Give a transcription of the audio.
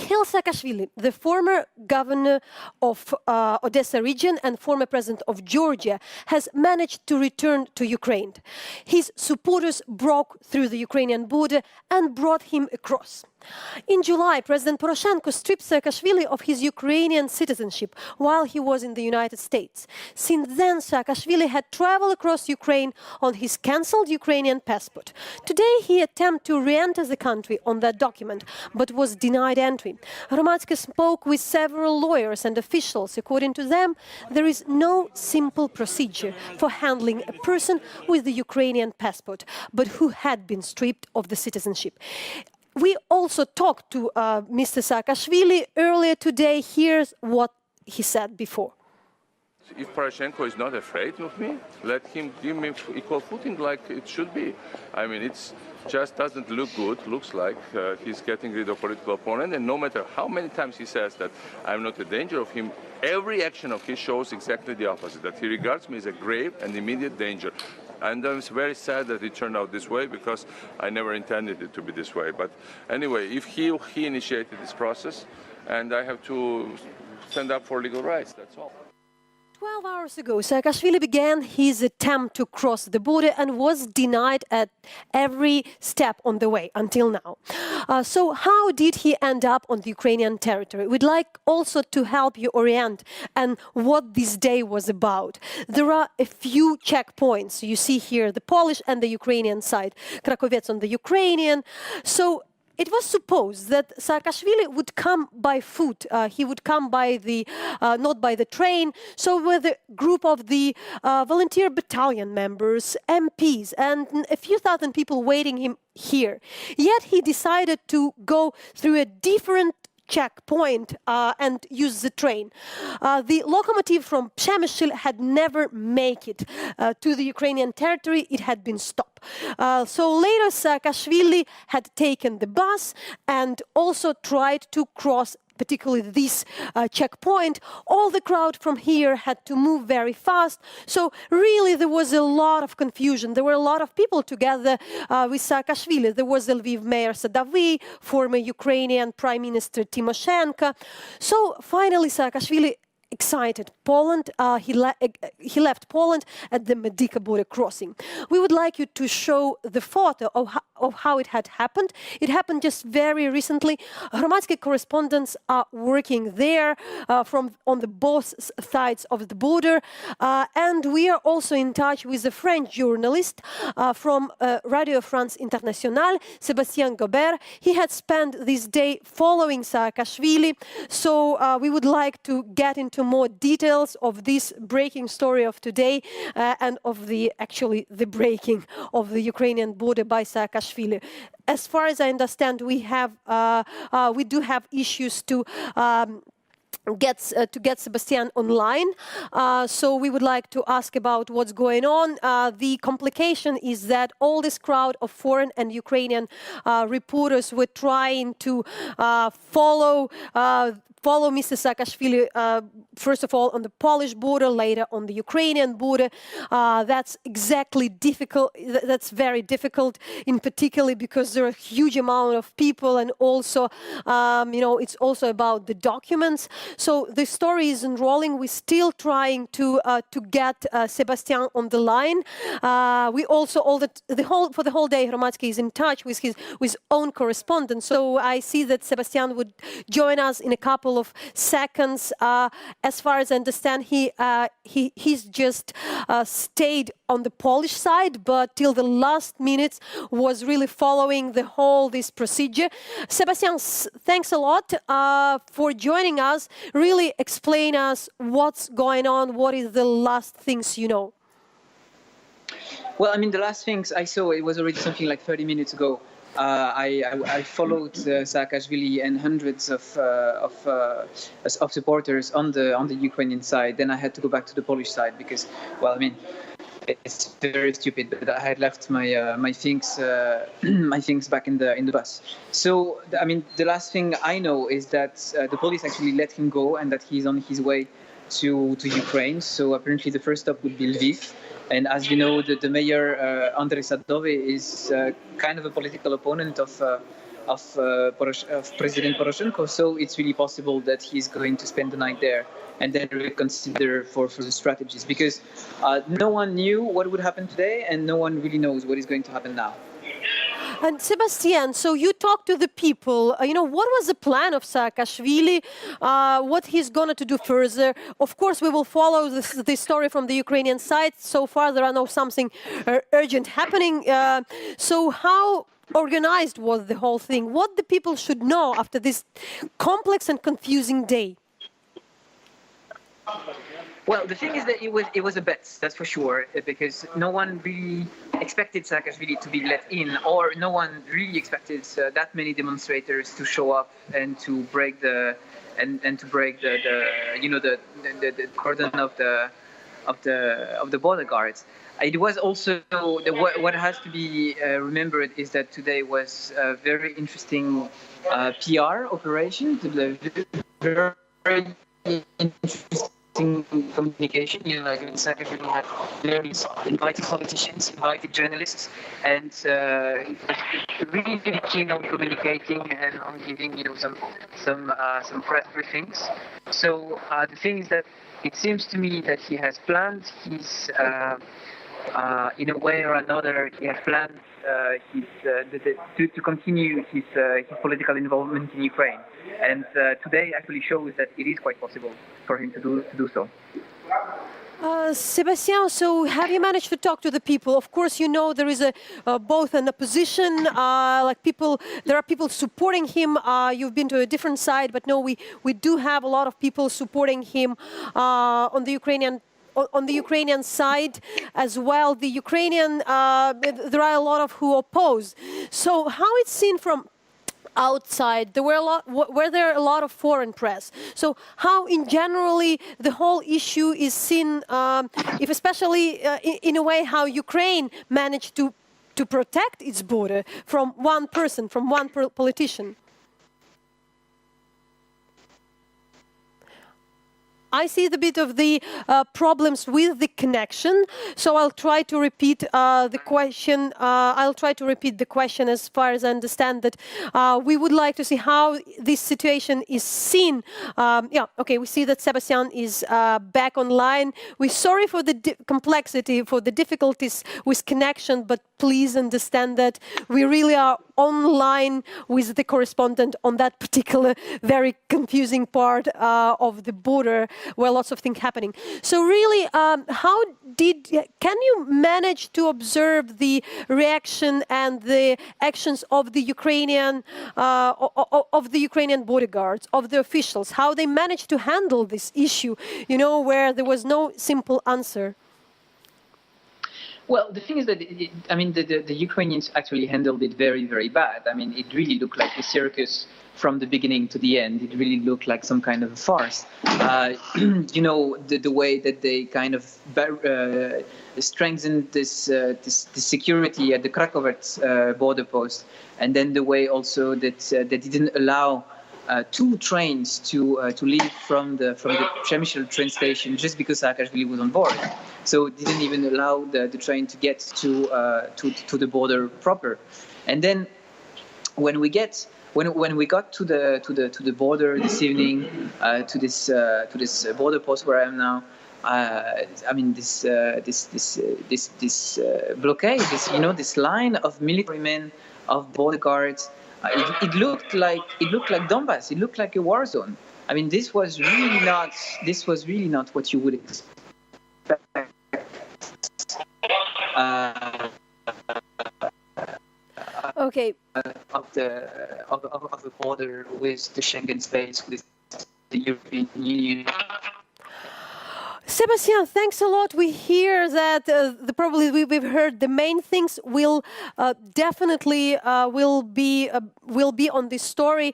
Mikheil Saakashvili, the former governor of Odessa region and former president of Georgia, has managed to return to Ukraine. His supporters broke through the Ukrainian border and brought him across. In July, President Poroshenko stripped Saakashvili of his Ukrainian citizenship while he was in the United States. Since then, Saakashvili had traveled across Ukraine on his cancelled Ukrainian passport. Today, he attempted to re-enter the country on that document, but was denied entry. Hromadske spoke with several lawyers and officials. According to them, there is no simple procedure for handling a person with the Ukrainian passport, but who had been stripped of the citizenship. We also talked to Mr. Saakashvili earlier today. Here's what he said before. If Poroshenko is not afraid of me, let him give me equal footing like it should be. I mean, it just doesn't look good. Looks like he's getting rid of political opponent, and no matter how many times he says that I'm not a danger of him, every action of his shows exactly the opposite, that he regards me as a grave and immediate danger. And I'm very sad that it turned out this way, because I never intended it to be this way. But anyway, if he initiated this process, and I have to stand up for legal rights, that's all. 12 hours ago, Saakashvili began his attempt to cross the border and was denied at every step on the way until now. So how did he end up on the Ukrainian territory? We'd like also to help you orient and what this day was about. There are a few checkpoints. You see here the Polish and the Ukrainian side. Krakovets on the Ukrainian. So it was supposed that Saakashvili would come by foot. He would come by the, not by the train. So with a group of the volunteer battalion members, MPs, and a few thousand people waiting him here. Yet he decided to go through a different checkpoint and use the train. The locomotive from Przemyśl had never made it to the Ukrainian territory. It had been stopped. So later Saakashvili had taken the bus and also tried to cross particularly this checkpoint. All the crowd from here had to move very fast. So really there was a lot of confusion. There were a lot of people together with Saakashvili. There was the Lviv mayor Sadovyi, former Ukrainian Prime Minister Tymoshenko. So finally Saakashvili excited Poland. He left Poland at the Medyka border crossing. We would like you to show the photo of how it had happened. It happened just very recently. Hromadske correspondents are working there on the both sides of the border. And we are also in touch with a French journalist from Radio France Internationale, Sébastien Gobert. He had spent this day following Saakashvili. So we would like to get into more details of this breaking story of today and of the breaking of the Ukrainian border by Saakashvili. As far as I understand, we do have issues to get Sébastien online. So we would like to ask about what's going on. The complication is that all this crowd of foreign and Ukrainian reporters were trying to follow Mr. Saakashvili, first of all, on the Polish border, later on the Ukrainian border. That's very difficult, in particular because there are a huge amount of people, and also, it's also about the documents. So the story is unrolling. We're still trying to get Sébastien on the line. We also, for the whole day, Hromadske is in touch with his own correspondent. So I see that Sébastien would join us in a couple of seconds. As far as I understand, he's just stayed on the Polish side, but till the last minutes was really following this procedure. Sébastien, thanks a lot for joining us. Really explain us what's going on. What is the last things you know? Well, I mean, the last things I saw, it was already something like 30 minutes ago. I followed Saakashvili and hundreds of supporters on the Ukrainian side. Then I had to go back to the Polish side because, well, I mean, it's very stupid. But I had left my things back in the bus. So I mean, the last thing I know is that the police actually let him go and that he's on his way to Ukraine. So apparently the first stop would be Lviv. And as you know, the mayor, Andrei Sadovyi, is kind of a political opponent of of President Poroshenko. So it's really possible that he's going to spend the night there and then reconsider for the strategies, because no one knew what would happen today, and no one really knows what is going to happen now. And Sébastien, so you talked to the people. What was the plan of Saakashvili? What he's going to do further? Of course, we will follow this story from the Ukrainian side. So far, there are no something urgent happening. So how organized was the whole thing? What the people should know after this complex and confusing day? Well, the thing is that it was a bet, that's for sure, because no one really expected Saakashvili to be let in, or no one really expected that many demonstrators to show up and to break the cordon of the border guards. It was also what has to be remembered is that today was a very interesting PR operation, very interesting communication. Like Saakashvili had various invited politicians, invited journalists, and really keen on communicating and on giving some press briefings. So the thing is that it seems to me that he has planned his in a way or another, he has planned to continue his political involvement in Ukraine. And today actually shows that it is quite possible for him to do so. Sébastien, so have you managed to talk to the people? Of course, there is both an opposition, there are people supporting him. You've been to a different side, but no, we do have a lot of people supporting him on the Ukrainian side as well. The Ukrainian, there are a lot of who oppose. So how it's seen from outside? Were there a lot of foreign press? So how in generally the whole issue is seen, if especially in a way how Ukraine managed to protect its border from one person, from one politician? I see the bit of the problems with the connection, so I'll try to repeat the question. I'll try to repeat the question as far as I understand that we would like to see how this situation is seen. We see that Sébastien is back online. We're sorry for the complexity, for the difficulties with connection, but please understand that we really are online with the correspondent on that particular very confusing part of the border where lots of things happening. So really, can you manage to observe the reaction and the actions of the Ukrainian border guards, of the officials, how they managed to handle this issue, where there was no simple answer? Well, the thing is that, the Ukrainians actually handled it very, very bad. It really looked like a circus from the beginning to the end. It really looked like some kind of a farce. The way that they kind of strengthened this security at the Krakovets border post, and then the way also that they didn't allow two trains to leave from the Przemysl train station just because Saakashvili was on board. So didn't even allow the train to get to the border proper. And then when we got to the border this evening, to this border post where I am now, this blockade, this line of military men, of border guards. It looked like Donbass. It looked like a war zone. This was really not what you would expect. Okay. Of the border with the Schengen space, with the European Union. Sébastien, thanks a lot. We hear that probably we've heard the main things will definitely will be on this story.